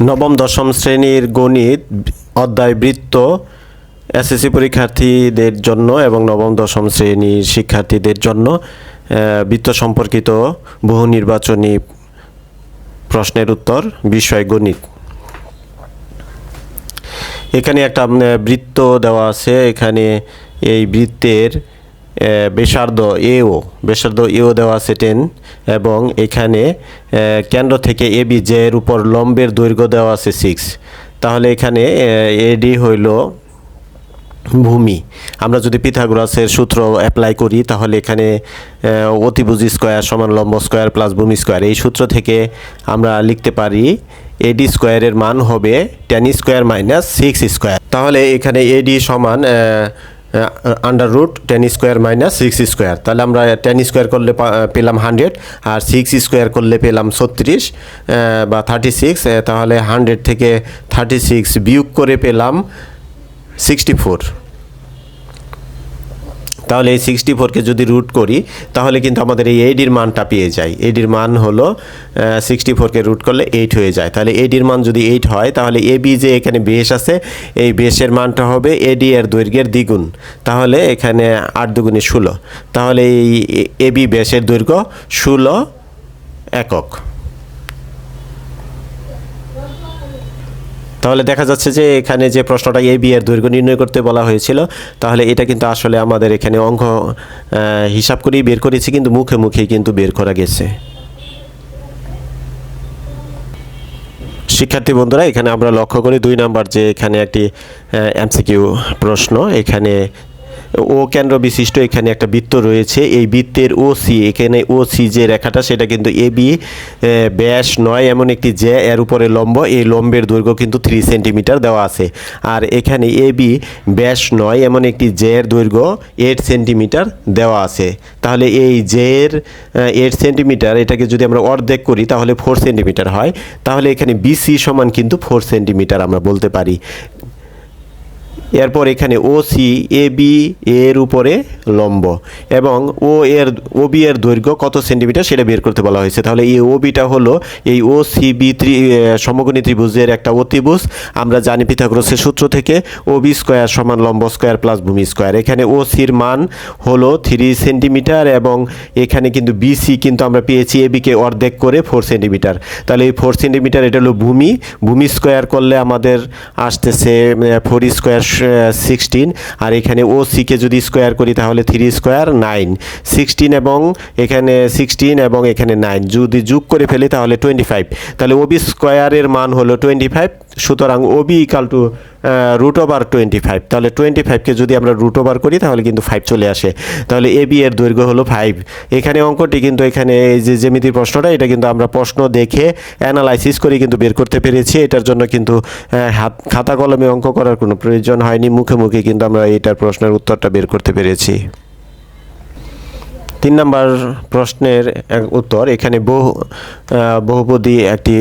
নবম দশম শ্রেণীর গণিত অধ্যায় বৃত্ত এসএসসি পরীক্ষার্থীদের জন্য এবং নবম দশম শ্রেণীর শিক্ষার্থীদের জন্য বৃত্ত সম্পর্কিত বহু নির্বাচনী প্রশ্নের উত্তর বিষয় গণিত। এখানে একটা বৃত্ত দেওয়া আছে। এখানে এই বৃত্তের ব্যাসার্ধ এও দেওয়া আছে 10 এবং এখানে কেন্দ্র থেকে এবি যে এর উপর লম্বের দৈর্ঘ্য দেওয়া আছে 6। তাহলে এখানে এডি হইল ভূমি। আমরা যদি পিথাগোরাসের সূত্র অ্যাপ্লাই করি তাহলে এখানে অতিভুজ স্কয়ার সমান লম্ব স্কয়ার প্লাস ভূমি স্কয়ার, এই সূত্র থেকে আমরা লিখতে পারি এডি স্কয়ারের মান হবে 10 স্কয়ার মাইনাস 6 স্কয়ার। তাহলে এখানে এডি সমান under root 10 square minus 6 square. তাহলে আমরা 10 স্কোয়ার করলে পেলাম 100 আর 6 স্কোয়ার করলে পেলাম 36 বা 36। তাহলে 100 থেকে 36 বিয়োগ করে পেলাম 64। তাহলে এই 64কে যদি রুট করি তাহলে কিন্তু আমাদের এই এডির মানটা পেয়ে যাই। এডির মান হলো 64কে রুট করলে 8 হয়ে যায়। তাহলে এডির মান যদি 8 হয় তাহলে এবি যে এখানে বেস আছে এই বেসের মানটা হবে এডি এর দৈর্ঘ্যের দ্বিগুণ। তাহলে এখানে 8 দুগুণে 16। তাহলে এই এবি বেসের দৈর্ঘ্য 16 একক। তাহলে দেখা যাচ্ছে যে এখানে যে প্রশ্নটা এবি এর দৈর্ঘ্য নির্ণয় করতে বলা হয়েছিল, তাহলে এটা কিন্তু আসলে আমাদের এখানে অঙ্ক হিসাব করেই বের করেছি, কিন্তু মুখে মুখেই কিন্তু বের করা গেছে। শিক্ষার্থী বন্ধুরা, এখানে আমরা লক্ষ্য করি 2 নাম্বার যে এখানে একটি এমসিকিউ প্রশ্ন। এখানে ও কেন্দ্র বিশিষ্ট এখানে একটা বৃত্ত রয়েছে। এই বৃত্তের ওসি, এখানে ওসি যে রেখাটা সেটা কিন্তু এবি ব্যাস 9 এমন একটি যে এর উপরে লম্ব, এই লম্বের দৈর্ঘ্য কিন্তু 3 সেন্টিমিটার দেওয়া আছে। আর এখানে এবি ব্যাস 9 এমন একটি যে এর দৈর্ঘ্য 8 সেন্টিমিটার দেওয়া আছে। তাহলে এই যে এর 8 সেন্টিমিটার এটাকে যদি আমরা অর্ধেক করি তাহলে 4 সেন্টিমিটার হয়। তাহলে এখানে বিসি সমান কিন্তু 4 সেন্টিমিটার আমরা বলতে পারি। এরপর এখানে ওসি এবি এর উপরে লম্ব এবং ওবি এর দৈর্ঘ্য কত সেন্টিমিটার সেটা বের করতে বলা হয়েছে। তাহলে এই ওবিটা হলো এই ওসিবি সমকোণী ত্রিভুজের একটা অতিভুজ। আমরা জানি পিথাগোরাসের সূত্র থেকে ওবি স্কয়ার সমান লম্ব স্কয়ার প্লাস ভূমি স্কয়ার। এখানে ওসির মান হলো 3 সেন্টিমিটার এবং এখানে কিন্তু বিসি কিন্তু আমরা পেয়েছি এবিকে অর্ধেক করে 4 সেন্টিমিটার। তাহলে এই 4 সেন্টিমিটার এটা হলো ভূমি স্কয়ার করলে আমাদের আসতেছে 4 স্কয়ার 16। আর এখানে ও সিকে যদি স্কোয়ার করি তাহলে 3 স্কোয়ার 9, 16 এবং এখানে 16 এবং এখানে 9 যদি যোগ করে ফেলি তাহলে 25। তাহলে ওবি স্কোয়ারের মান হলো 25। সুতরাং ওবি ইকাল টু √25। তাহলে 25কে যদি আমরা √ওভার করি তাহলে কিন্তু 5 চলে আসে। তাহলে এবি এর দৈর্ঘ্য হলো 5। এখানে অঙ্কটি কিন্তু এখানে এই যে জ্যামিতির প্রশ্নটা এটা কিন্তু আমরা প্রশ্ন দেখে অ্যানালাইসিস করে কিন্তু বের করতে পেরেছি। এটার জন্য কিন্তু খাতা কলমে অঙ্ক করার কোনো প্রয়োজন হয়নি, মুখে মুখে কিন্তু আমরা এটার প্রশ্নের উত্তরটা বের করতে পেরেছি। 3 নম্বর প্রশ্নের উত্তর। এখানে বহুপদী একটি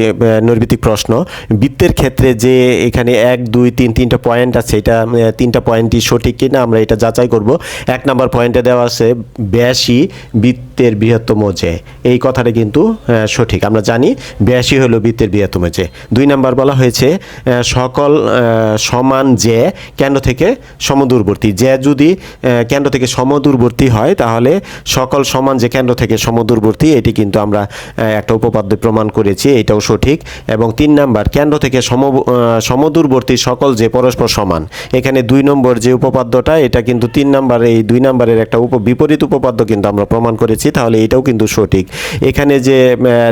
নৈর্ব্যক্তিক প্রশ্ন। বৃত্তের ক্ষেত্রে যে এখানে 1 2 3 তিনটা পয়েন্ট আছে, এটা 3টা পয়েন্টই সঠিক কিনা আমরা এটা যাচাই করব। 1 নম্বর পয়েন্টে দেওয়া আছে ব্যাসই বৃত্তের বৃহত্তম যে, এই কথাটা কিন্তু সঠিক। আমরা জানি ব্যাসই হলো বৃত্তের বৃহত্তম যে। 2 নম্বর বলা হয়েছে সকল সমান যে কেন্দ্র থেকে সমদূরবর্তী। যে যদি কেন্দ্র থেকে সমদূরবর্তী হয় তাহলে সকল সমান যে কেন্দ্র থেকে সমদূরবর্তী, এটি কিন্তু আমরা একটা উপপাদ্য প্রমাণ করেছি, এটাও সঠিক। এবং 3 নাম্বার কেন্দ্র থেকে সমদূরবর্তী সকল যে পরস্পর সমান। এখানে 2 নম্বর যে উপপাদ্যটা এটা কিন্তু 3 নাম্বার এই 2 নাম্বারের একটা বিপরীত উপপাদ্য কিন্তু আমরা প্রমাণ করেছি, তাহলে এটাও কিন্তু সঠিক। এখানে যে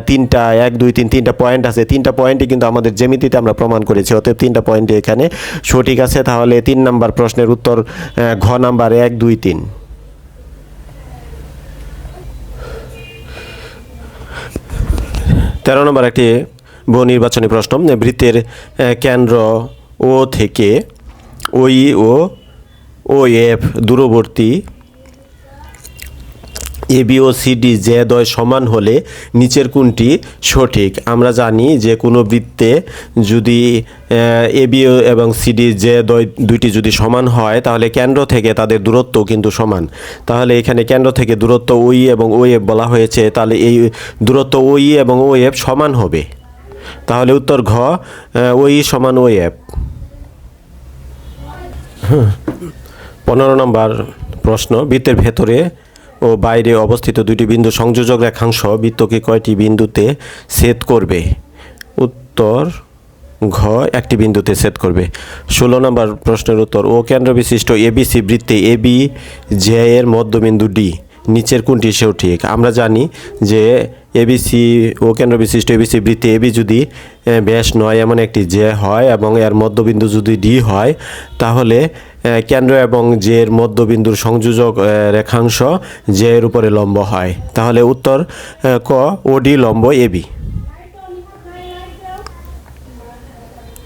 3টা 1 2 3 তিনটা পয়েন্ট আছে, 3টা পয়েন্টই কিন্তু আমাদের জ্যামিতিতে আমরা প্রমাণ করেছি, অতএব 3টা পয়েন্টই এখানে সঠিক আছে। তাহলে 3 নাম্বার প্রশ্নের উত্তর ঘ নাম্বার 1 2 3। 13 নম্বর একটি বহু নির্বাচনী প্রশ্ন। বৃত্তের কেন্দ্র ও থেকে ওই ও এফ দূরবর্তী এবি ও সিডি যে দ্বয় সমান হলে নিচের কোনটি সঠিক? আমরা জানি যে কোনো বৃত্তে যদি এবি এবং সিডি যে দুইটি যদি সমান হয় তাহলে কেন্দ্র থেকে তাদের দূরত্ব কিন্তু সমান। তাহলে এখানে কেন্দ্র থেকে দূরত্ব ওই এবং ও এফ বলা হয়েছে, তাহলে এই দূরত্ব ওই এবং ও এফ সমান হবে। তাহলে উত্তর ঘ ওই সমান ও এফ। 15 নম্বর প্রশ্ন, বৃত্তের ভেতরে ও বাইরে অবস্থিত দুটি বিন্দু সংযোজক রেখাংশ বৃত্তকে কয়টি বিন্দুতে ছেদ করবে? উত্তর ঘ একটি বিন্দুতে ছেদ করবে। 16 নম্বর প্রশ্নের উত্তর, ও কেন্দ্র বিশিষ্ট এবিসি বৃত্তে এবি জে এর মধ্যবিন্দু ডি নিচের কোনটি সঠিক? আমরা জানি যে এবিসি ও কেন্দ্র বিশিষ্ট এবিসি বৃত্তে এবি যদি ব্যাস নয় এমন একটি জে হয় এবং এর মধ্যবিন্দু যদি ডি হয়, তাহলে কেন্দ্র এবং জে এর মধ্যবিন্দুর সংযোজক রেখাংশ জে এর উপরে লম্ব হয়। তাহলে উত্তর ক ওডি লম্ব এবি।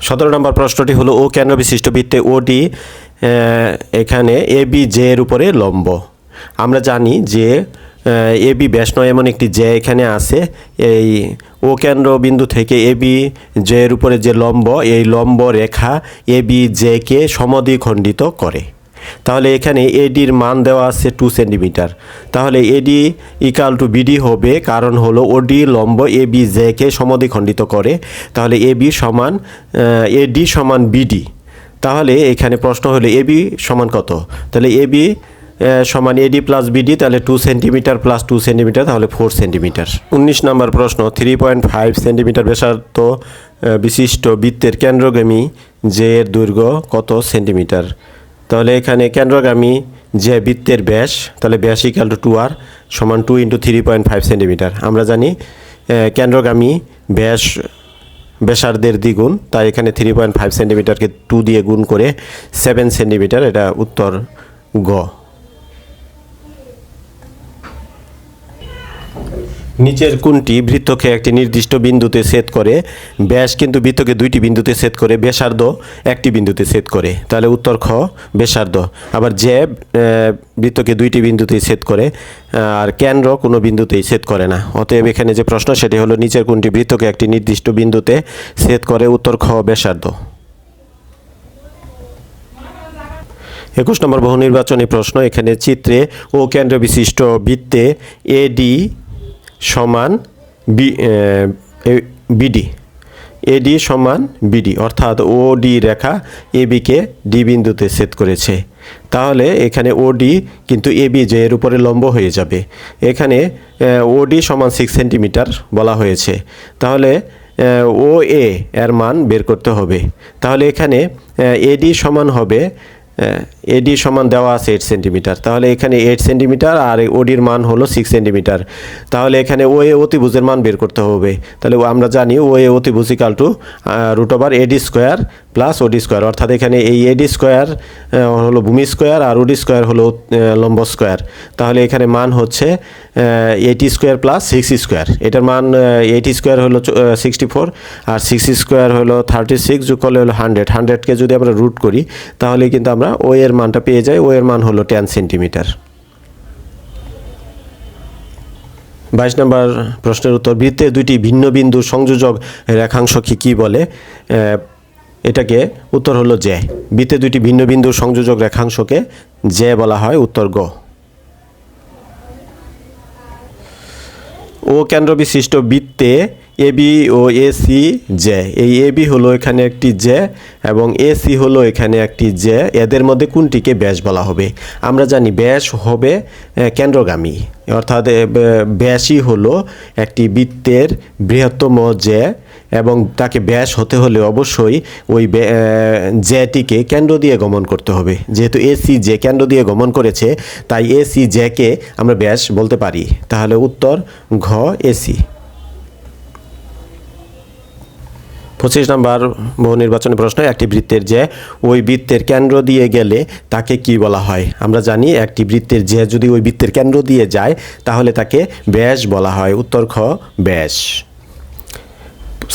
17 নম্বর প্রশ্নটি হলো, ও কেন্দ্র বিশিষ্ট বৃত্তে ওডি এখানে এবি জে এর উপরে লম্ব। আমরা জানি যে এবি ব্যাস নয় এমন একটি জে এখানে আছে। এই ও কেন্দ্র বিন্দু থেকে এবি জে এর উপরে যে লম্ব, এই লম্ব রেখা এবি জে কে সমদ্বিখণ্ডিত করে। তাহলে এখানে এডির মান দেওয়া আছে 2 সেন্টিমিটার। তাহলে এডি ইকাল টু বিডি হবে, কারণ হলো ওডি লম্ব এবি জে কে সমদ্বিখণ্ডিত করে। তাহলে এবি সমান এডি সমান বিডি। তাহলে এখানে প্রশ্ন হলো এবি সমান কত? তাহলে এবি সমান এডি প্লাস বিডি, তাহলে 2 সেন্টিমিটার প্লাস 2 সেন্টিমিটার, তাহলে 4 সেন্টিমিটার। 19 নম্বর প্রশ্ন, 3.5 সেন্টিমিটার ব্যাসার্ধ বিশিষ্ট বৃত্তের কেন্দ্রগামী জে এর দৈর্ঘ্য কত সেন্টিমিটার? তাহলে এখানে কেন্দ্রগামী যে বৃত্তের ব্যাস, তাহলে ব্যাস ইকাল টু 2r সমান 2 × 3.5 সেন্টিমিটার। আমরা জানি কেন্দ্রগামী ব্যাস ব্যাসার্ধের দ্বিগুণ, তাই এখানে 3.5 সেন্টিমিটারকে 2 দিয়ে গুণ করে 7 সেন্টিমিটার। এটা উত্তর গ। নিচের কোনটি বৃত্তকে একটি নির্দিষ্ট বিন্দুতে ছেদ করে? ব্যাস কিন্তু বৃত্তকে দুইটি বিন্দুতে ছেদ করে, ব্যাসার্ধ একটি বিন্দুতে ছেদ করে। তাহলে উত্তর খ ব্যাসার্ধ। আবার যে বৃত্তকে দুইটি বিন্দুতেই ছেদ করে, আর কেন্দ্র কোনো বিন্দুতেই ছেদ করে না। অতএব এখানে যে প্রশ্ন সেটি হলো, নিচের কোনটি বৃত্তকে একটি নির্দিষ্ট বিন্দুতে ছেদ করে? উত্তর খ ব্যাসার্ধ। 21 নম্বর বহু নির্বাচনী প্রশ্ন, এখানে চিত্রে ও কেন্দ্র বিশিষ্ট বৃত্তে এডি সমান বিডি, এডি সমান বিডি, অর্থাৎ ওডি রেখা এবিকে ডি বিন্দুতে ছেদ করেছে। তাহলে এখানে ওডি কিন্তু এবি জে এর উপরে লম্ব হয়ে যাবে। এখানে ওডি সমান 6 সেন্টিমিটার বলা হয়েছে। তাহলে ও এ এর মান বের করতে হবে। তাহলে এখানে এডি সমান হবে, এডি সমান দেওয়া আছে 8 সেন্টিমিটার। তাহলে এখানে 8 সেন্টিমিটার আর ওডির মান হলো 6 সেন্টিমিটার। তাহলে এখানে ও এ অতিভুজের মান বের করতে হবে। তাহলে আমরা জানি ও এ অতিভুজ equal to √eddy square plus ওডি স্কোয়ার, অর্থাৎ এখানে এই এডি স্কোয়ার হলো ভূমি স্কোয়ার আর ওডি স্কোয়ার হলো লম্ব স্কোয়ার। তাহলে এখানে মান হচ্ছে 80 স্কোয়ার প্লাস 6 স্কোয়ার। এটার মান 80 স্কোয়ার হলো 64 আর 6 স্কোয়ার হলো 36, যোগ করলে হলো 100। 100কে যদি আমরা রুট করি তাহলে কিন্তু আমরা ও এর মানটা পেয়ে যাই। ও এর মান হলো 10 সেন্টিমিটার। 22 নম্বর প্রশ্নের উত্তর, বৃত্তের দুইটি ভিন্ন বিন্দু সংযোজক রেখাংশকে কি বলে? এটাকে উত্তর হলো জে। বৃত্তের দুইটি ভিন্ন বিন্দু সংযোজক রেখাংশকে জে বলা হয়। উত্তর গ। ও কেন্দ্র বিশিষ্ট বৃত্তে এবি ও এসি জে, এই এবি হলো এখানে একটি জে এবং এসি হলো এখানে একটি জে, এদের মধ্যে কোনটিকে ব্যাস বলা হবে? আমরা জানি ব্যাস হবে কেন্দ্রগামী, অর্থাৎ ব্যাসই হলো একটি বৃত্তের বৃহত্তম জে এবং তাকে ব্যাস হতে হলে অবশ্যই ওই জেটিকে কেন্দ্র দিয়ে গমন করতে হবে। যেহেতু এসি জে কেন্দ্র দিয়ে গমন করেছে, তাই এসি জেকে আমরা ব্যাস বলতে পারি। তাহলে উত্তর ঘ এসি। 25 নম্বর বহু নির্বাচনী প্রশ্ন, একটি বৃত্তের যে ওই বৃত্তের কেন্দ্র দিয়ে গেলে তাকে কি বলা হয়? আমরা জানি একটি বৃত্তের যে যদি ওই বৃত্তের কেন্দ্র দিয়ে যায় তাহলে তাকে ব্যাস বলা হয়। উত্তর খ ব্যাস।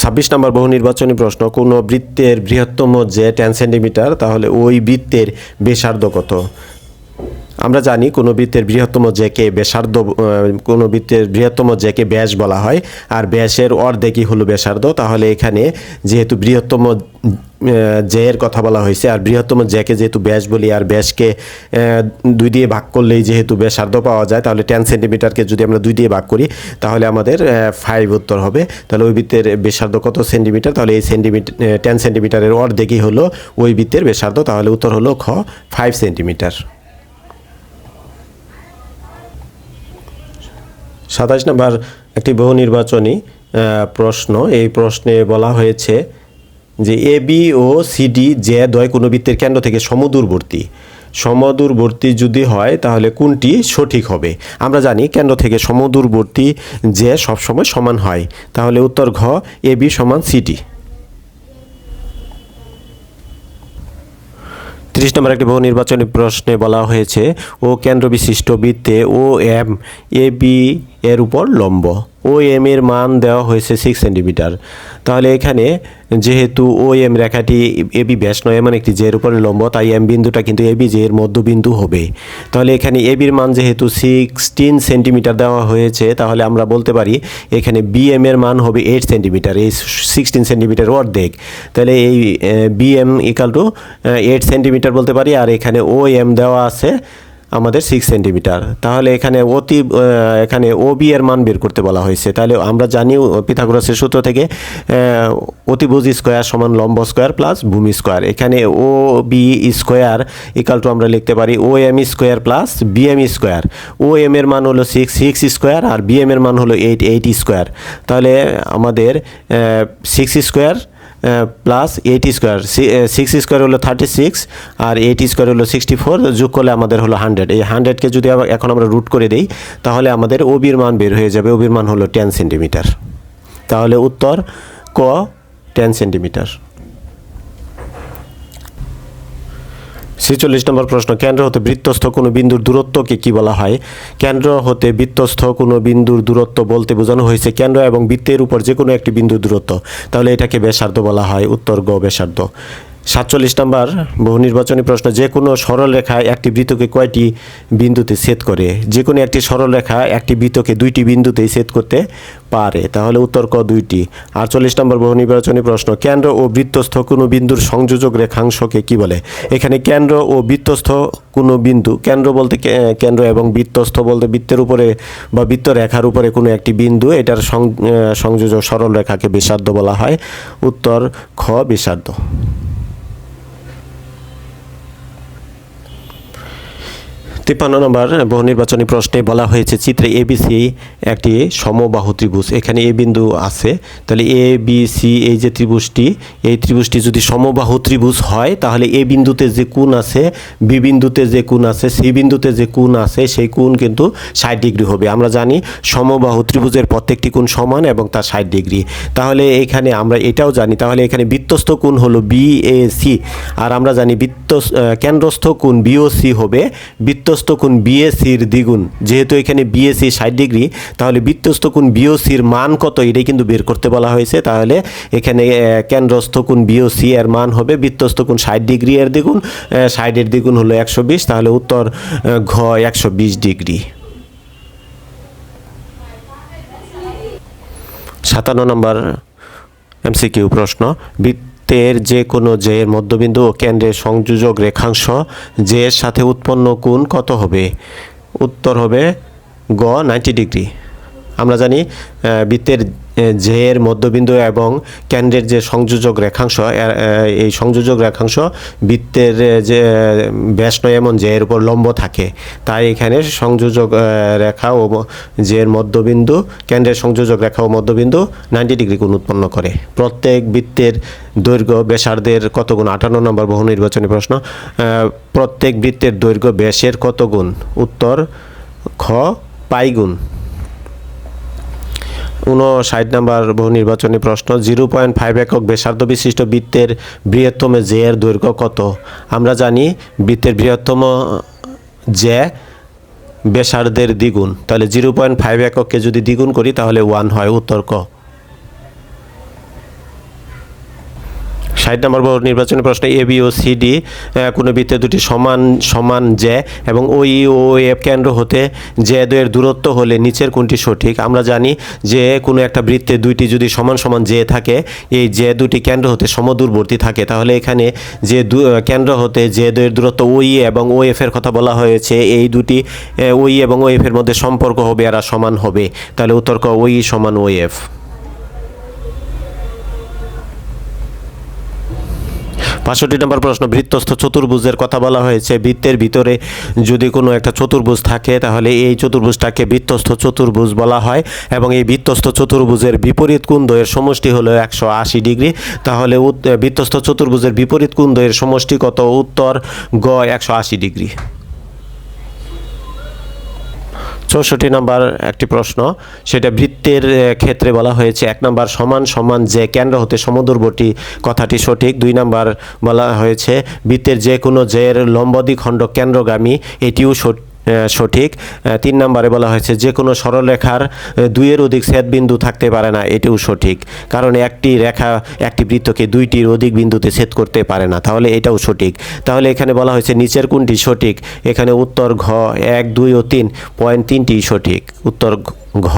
26 নম্বর বহু নির্বাচনী প্রশ্ন, কোনো বৃত্তের বৃহত্তম যে 10 সেন্টিমিটার, তাহলে ওই বৃত্তের ব্যাসার্ধ কত? আমরা জানি কোনো বৃত্তের বৃহত্তম জ্যাকে ব্যাসার্ধ, কোনো বৃত্তের বৃহত্তম জ্যাকে ব্যাস বলা হয়, আর ব্যাসের অর্ধেকই হলো ব্যাসার্ধ। তাহলে এখানে যেহেতু বৃহত্তম জ্যায়ের কথা বলা হয়েছে, আর বৃহত্তম জ্যাকে যেহেতু ব্যাস বলি, আর ব্যাসকে 2 দিয়ে ভাগ করলেই যেহেতু ব্যাসার্ধ পাওয়া যায়, তাহলে 10 সেন্টিমিটারকে যদি আমরা 2 দিয়ে ভাগ করি তাহলে আমাদের 5 উত্তর হবে। তাহলে ওই বৃত্তের ব্যাসার্ধ কত সেন্টিমিটার? তাহলে এই 10 সেন্টিমিটারের অর্ধেকই হলো ওই বৃত্তের ব্যাসার্ধ। তাহলে উত্তর হলো খ, 5 সেন্টিমিটার। 27 নম্বর একটি বহু নির্বাচনী প্রশ্ন। এই প্রশ্নে বলা হয়েছে যে এ বি ও সিডি যে দ্বয় কোনো বৃত্তের কেন্দ্র থেকে সমদূরবর্তী, সমদূরবর্তী যদি হয় তাহলে কোনটি সঠিক হবে? আমরা জানি কেন্দ্র থেকে সমদূরবর্তী যে সবসময় সমান হয়। তাহলে উত্তর ঘ, এ বি সমান সিডি। 30 নম্বর একটি বহু নির্বাচনী প্রশ্নে বলা হয়েছে ও কেন্দ্র বিশিষ্ট বৃত্তে ও এম এ বি এর উপর লম্ব। ও এম এর মান দেওয়া হয়েছে 6 সেন্টিমিটার। তাহলে এখানে যেহেতু ও এম রেখাটি এ বি ব্যাস নয়, এমন একটি জের উপরে লম্ব, তাই এম বিন্দুটা কিন্তু এ বি জে এর মধ্যবিন্দু হবে। তাহলে এখানে এ বির মান যেহেতু 16 সেন্টিমিটার দেওয়া হয়েছে, তাহলে আমরা বলতে পারি এখানে বি এম এর মান হবে 8 সেন্টিমিটার, এই 16 সেন্টিমিটার অর্ধেক। তাহলে এই B M equal to 8 centimetre বলতে পারি। আর এখানে ও এম দেওয়া আছে আমাদের 6 সেন্টিমিটার। তাহলে এখানে ও বি এর মান বের করতে বলা হয়েছে। তাহলে আমরা জানি পিথাগোরাসের সূত্র থেকে অতিভুজ স্কোয়ার সমান লম্ব স্কোয়ার প্লাস ভূমি স্কোয়ার। এখানে O B square equal to আমরা লিখতে পারি O M square plus B M square. O M এর মান হলো 6 স্কোয়ার, আর বি এম এর মান হলো 8 স্কোয়ার। তাহলে আমাদের 6 স্কোয়ার প্লাস 8 স্কোয়ার, 6 স্কোয়ার হলো 36, আর 8 স্কোয়ার হলো 64, যোগ করলে আমাদের হলো 100। এই 100কে যদি এখন আমরা রুট করে দিই তাহলে আমাদের ওবির মান বের হয়ে যাবে। ওবির মান হলো 10 সেন্টিমিটার। তাহলে উত্তর ক, 10 সেন্টিমিটার। 46 নম্বর প্রশ্ন, কেন্দ্র হতে বৃত্তস্থ কোনো বিন্দুর দূরত্বকে কি বলা হয়? কেন্দ্র হতে বৃত্তস্থ কোনো বিন্দুর দূরত্ব বলতে বোঝানো হয়েছে কেন্দ্র এবং বৃত্তের উপর যে কোনো একটি বিন্দুর দূরত্ব। তাহলে এটাকে ব্যাসার্ধ বলা হয়। উত্তর গ, ব্যাসার্ধ। 47 নম্বর বহু নির্বাচনী প্রশ্ন, যে কোনো সরল রেখা একটি বৃত্তকে কয়টি বিন্দুতে ছেদ করে? যে কোনো একটি সরল রেখা একটি বৃত্তকে 2টি বিন্দুতেই ছেদ করতে পারে। তাহলে উত্তর ক, 2টি। 48 নম্বর বহু নির্বাচনী প্রশ্ন, কেন্দ্র ও বৃত্তস্থ কোনো বিন্দুর সংযোজক রেখাংশকে কি বলে? এখানে কেন্দ্র ও বৃত্তস্থ কোনো বিন্দু, কেন্দ্র বলতে কেন্দ্র এবং বৃত্তস্থ বলতে বৃত্তের উপরে বা বৃত্ত রেখার উপরে কোনো একটি বিন্দু, এটার সংযোজক সরল রেখাকে ব্যাসার্ধ বলা হয়। উত্তর খ, ব্যাসার্ধ। 53 নম্বর বহু নির্বাচনী প্রশ্নে বলা হয়েছে চিত্রে এবিসি একটি সমবাহু ত্রিভুজ। এখানে এ বিন্দু আছে। তাহলে এ বি সি এই যে ত্রিভুজটি, এই ত্রিভুজটি যদি সমবাহু ত্রিভুজ হয় তাহলে এ বিন্দুতে যে কোণ আছে, বি বিন্দুতে যে কোণ আছে, সি বিন্দুতে যে কোণ আছে, সেই কোণ কিন্তু 60 ডিগ্রি হবে। আমরা জানি সমবাহু ত্রিভুজের প্রত্যেকটি কোণ সমান এবং তার 60 ডিগ্রি। তাহলে এখানে আমরা এটাও জানি, তাহলে এখানে বৃত্তস্থ কোণ হলো বি এ সি, আর আমরা জানি কেন্দ্রস্থ কোণ বি ও সি হবে বৃত্তস্থ কোণ বিএসির দ্বিগুণ। যেহেতু এখানে বিএসি 60 ডিগ্রি, তাহলে বৃত্তস্থ কোণ বিওসির মান কত এটাই কিন্তু বের করতে বলা হয়েছে। তাহলে এখানে কেন্দ্রস্থ কোণ বিওসি এর মান হবে বৃত্তস্থ কোণ 60 ডিগ্রি এর দ্বিগুণ, 60 এর দ্বিগুণ হলো 120। তাহলে উত্তর ঘ, 120 ডিগ্রি। 57 নম্বর এমসিকিউ প্রশ্ন, বৃত্তের যে কোনো জের মধ্যবিন্দু ও কেন্দ্রের সংযোজক রেখাংশ জের সাথে উৎপন্ন কোণ কত হবে? উত্তর হবে গ, 90 ডিগ্রি। আমরা জানি বৃত্তের জের মধ্যবিন্দু এবং কেন্দ্রের যে সংযোজক রেখাংশ, এই সংযোজক রেখাংশ বৃত্তের যে ব্যাস নয় এমন জের উপর লম্ব থাকে। তাই এখানে সংযোজক রেখা ও জের মধ্যবিন্দু, কেন্দ্রের সংযোজক রেখা ও মধ্যবিন্দু 90 ডিগ্রি কোণ উৎপন্ন করে। প্রত্যেক বৃত্তের দৈর্ঘ্য ব্যাসার্ধের কত গুণ? 58 নম্বর বহু নির্বাচনী প্রশ্ন, প্রত্যেক বৃত্তের দৈর্ঘ্য ব্যাসের কত গুণ? উত্তর খ, পাই গুণ। 59 নম্বর বহু নির্বাচনী প্রশ্ন, 0.5 একক ব্যাসার্ধ বিশিষ্ট বৃত্তের বৃহত্তম জে এর দৈর্ঘ্য কত? আমরা জানি বৃত্তের বৃহত্তম জে ব্যাসার্ধের দ্বিগুণ। তাহলে 0.5 একককে যদি দ্বিগুণ করি তাহলে 1 হয়। উত্তর ক। 60 নম্বর নির্বাচনী প্রশ্ন, A B O C D কোনো বৃত্তে দুটি সমান সমান জ্যা এবং ও ই ও এফ কেন্দ্র হতে জ্যা দ্বয়ের দূরত্ব হলে নিচের কোনটি সঠিক? আমরা জানি যে কোনো একটা বৃত্তে দুইটি যদি সমান সমান জ্যা থাকে, এই জ্যা দুটি কেন্দ্র হতে সমদূরবর্তী থাকে, তাহলে এখানে যে কেন্দ্র হতে জ্যা দ্বয়ের দূরত্ব ও ই এবং ও এফ এর কথা বলা হয়েছে, এই দুটি ও ই এবং ও এফ এর মধ্যে সম্পর্ক হবে, এরা সমান হবে, তাহলে উত্তর ক ও ই সমান ও এফ। 65 নম্বর প্রশ্ন, বৃত্তস্থ চতুর্ভুজের কথা বলা হয়েছে। বৃত্তের ভিতরে যদি কোনো একটা চতুর্ভুজ থাকে তাহলে এই চতুর্ভুজটাকে বৃত্তস্থ চতুর্ভুজ বলা হয় এবং এই বৃত্তস্থ চতুর্ভুজের বিপরীত কোণ দ্বয়ের সমষ্টি হলো 180 ডিগ্রি। তাহলে বৃত্তস্থ চতুর্ভুজের বিপরীত কোণ দ্বয়ের সমষ্টি কত? উত্তর গ 180 ডিগ্রি। 64 নম্বর একটি প্রশ্ন, সেটা বৃত্তের ক্ষেত্রে বলা হয়েছে। 1 নম্বর সমান সমান যে কেন্দ্র হতে সমদূরবর্তী, কথাটি সঠিক। 2 নম্বর বলা হয়েছে বৃত্তের যে কোনো জের লম্ব দ্বিখণ্ডক কেন্দ্রগামী, এটিও সঠিক। 3 নম্বরে বলা হয়েছে যে কোনো সরলরেখার দুইয়ের অধিক ছেদবিন্দু থাকতে পারে না, এটিও সঠিক, কারণ একটি রেখা একটি বৃত্তকে দুইটির অধিক বিন্দুতে ছেদ করতে পারে না, তাহলে এটাও সঠিক। তাহলে এখানে বলা হয়েছে নিচের কোনটি সঠিক? এখানে উত্তর ঘ 1, 2 ও 3 পয়েন্ট 3টি সঠিক, উত্তর ঘ।